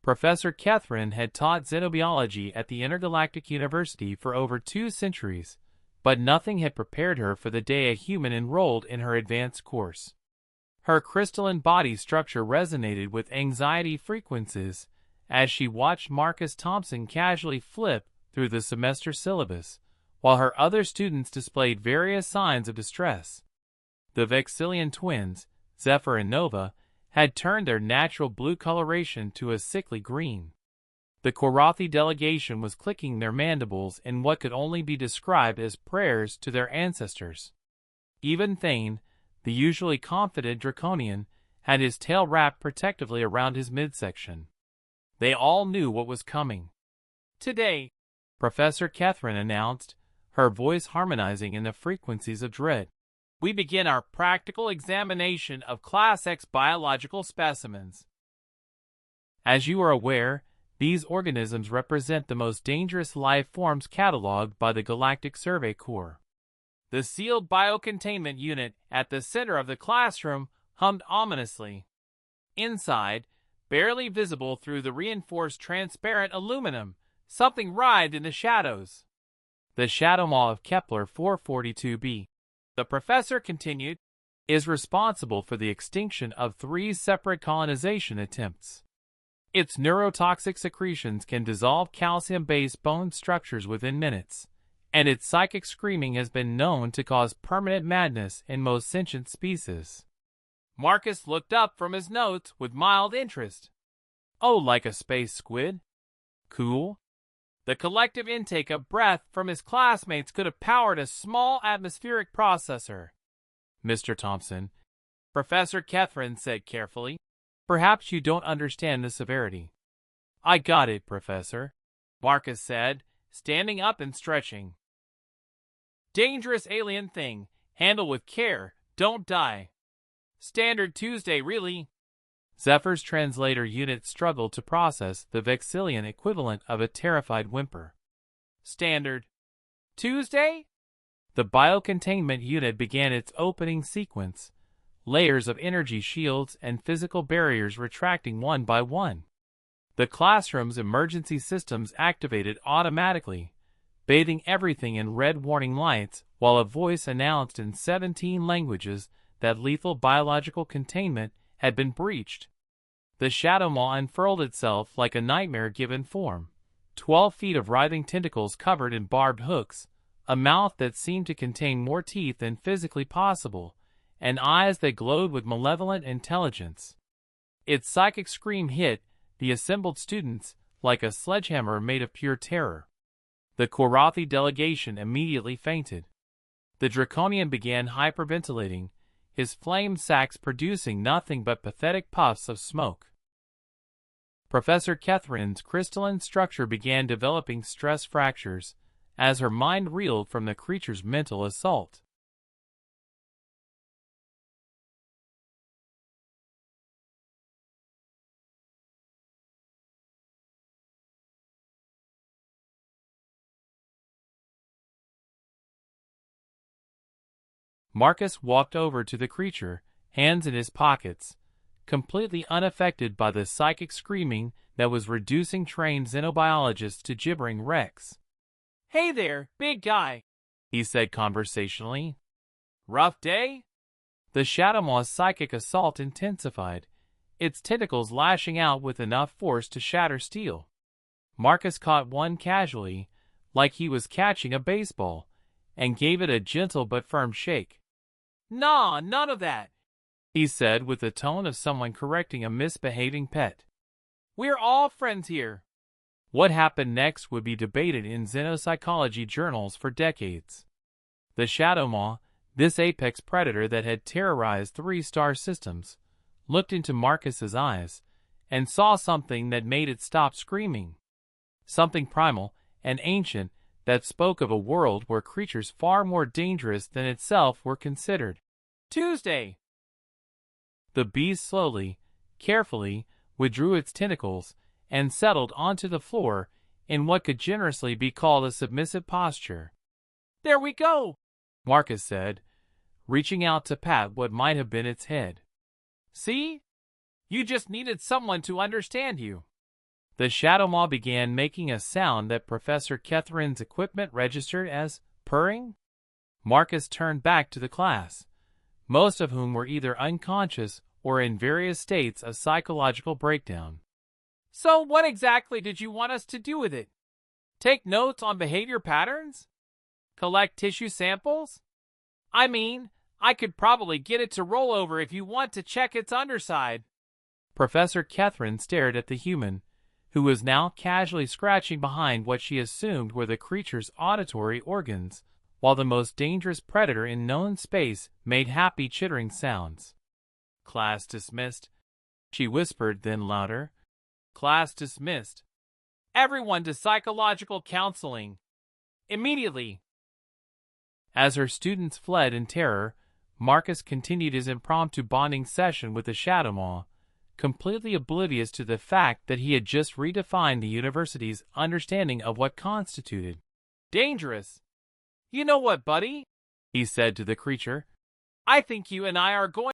Professor Catherine had taught xenobiology at the Intergalactic University for over 2 centuries, but nothing had prepared her for the day a human enrolled in her advanced course. Her crystalline body structure resonated with anxiety frequencies as she watched Marcus Thompson casually flip through the semester syllabus, while her other students displayed various signs of distress. The Vexillian twins, Zephyr and Nova, had turned their natural blue coloration to a sickly green. The Korathi delegation was clicking their mandibles in what could only be described as prayers to their ancestors. Even Thane, the usually confident Draconian, had his tail wrapped protectively around his midsection. They all knew what was coming. "Today," Professor Catherine announced, her voice harmonizing in the frequencies of dread, "we begin our practical examination of Class X biological specimens. As you are aware, these organisms represent the most dangerous life forms cataloged by the Galactic Survey Corps." The sealed biocontainment unit at the center of the classroom hummed ominously. Inside, barely visible through the reinforced transparent aluminum, something writhed in the shadows. "The Shadow Maw of Kepler 442b," the professor continued, "is responsible for the extinction of 3 separate colonization attempts. Its neurotoxic secretions can dissolve calcium-based bone structures within minutes, and its psychic screaming has been known to cause permanent madness in most sentient species." Marcus looked up from his notes with mild interest. "Oh, like a space squid? Cool." The collective intake of breath from his classmates could have powered a small atmospheric processor. "Mr. Thompson," Professor Catherine said carefully, "perhaps you don't understand the severity." "I got it, Professor," Marcus said, standing up and stretching. "Dangerous alien thing. Handle with care. Don't die. Standard Tuesday, really." Zephyr's translator unit struggled to process the Vexillian equivalent of a terrified whimper. "Standard Tuesday?" The biocontainment unit began its opening sequence, layers of energy shields and physical barriers retracting one by one. The classroom's emergency systems activated automatically, bathing everything in red warning lights, while a voice announced in 17 languages that lethal biological containment had been breached. The Shadow Maw unfurled itself like a nightmare-given form, 12 feet of writhing tentacles covered in barbed hooks, a mouth that seemed to contain more teeth than physically possible, and eyes that glowed with malevolent intelligence. Its psychic scream hit the assembled students like a sledgehammer made of pure terror. The Korathi delegation immediately fainted. The Draconian began hyperventilating, his flame sacs producing nothing but pathetic puffs of smoke. Professor Catherine's crystalline structure began developing stress fractures as her mind reeled from the creature's mental assault. Marcus walked over to the creature, hands in his pockets, completely unaffected by the psychic screaming that was reducing trained xenobiologists to gibbering wrecks. "Hey there, big guy," he said conversationally. "Rough day?" The Shadow Maw's psychic assault intensified, its tentacles lashing out with enough force to shatter steel. Marcus caught one casually, like he was catching a baseball, and gave it a gentle but firm shake. "Nah, none of that," he said with the tone of someone correcting a misbehaving pet. "We're all friends here." What happened next would be debated in xenopsychology journals for decades. The Shadow Maw, this apex predator that had terrorized 3-star systems, looked into Marcus's eyes and saw something that made it stop screaming. Something primal and ancient that spoke of a world where creatures far more dangerous than itself were considered. "Tuesday." The beast slowly, carefully, withdrew its tentacles and settled onto the floor in what could generously be called a submissive posture. "There we go," Marcus said, reaching out to pat what might have been its head. "See? You just needed someone to understand you." The Shadow Maw began making a sound that Professor Catherine's equipment registered as purring. Marcus turned back to the class, most of whom were either unconscious or in various states of psychological breakdown. So what exactly did you want us to do with it? Take notes on behavior patterns? Collect tissue samples? I mean, I could probably get it to roll over if you want to check its underside. Professor Catherine stared at the human, who was now casually scratching behind what she assumed were the creature's auditory organs, while the most dangerous predator in known space made happy chittering sounds. Class dismissed, she whispered, then louder. Class dismissed. Everyone to psychological counseling. Immediately. As her students fled in terror, Marcus continued his impromptu bonding session with the Shadow Maw, completely oblivious to the fact that he had just redefined the university's understanding of what constituted dangerous. You know what, buddy? He said to the creature. I think you and I are going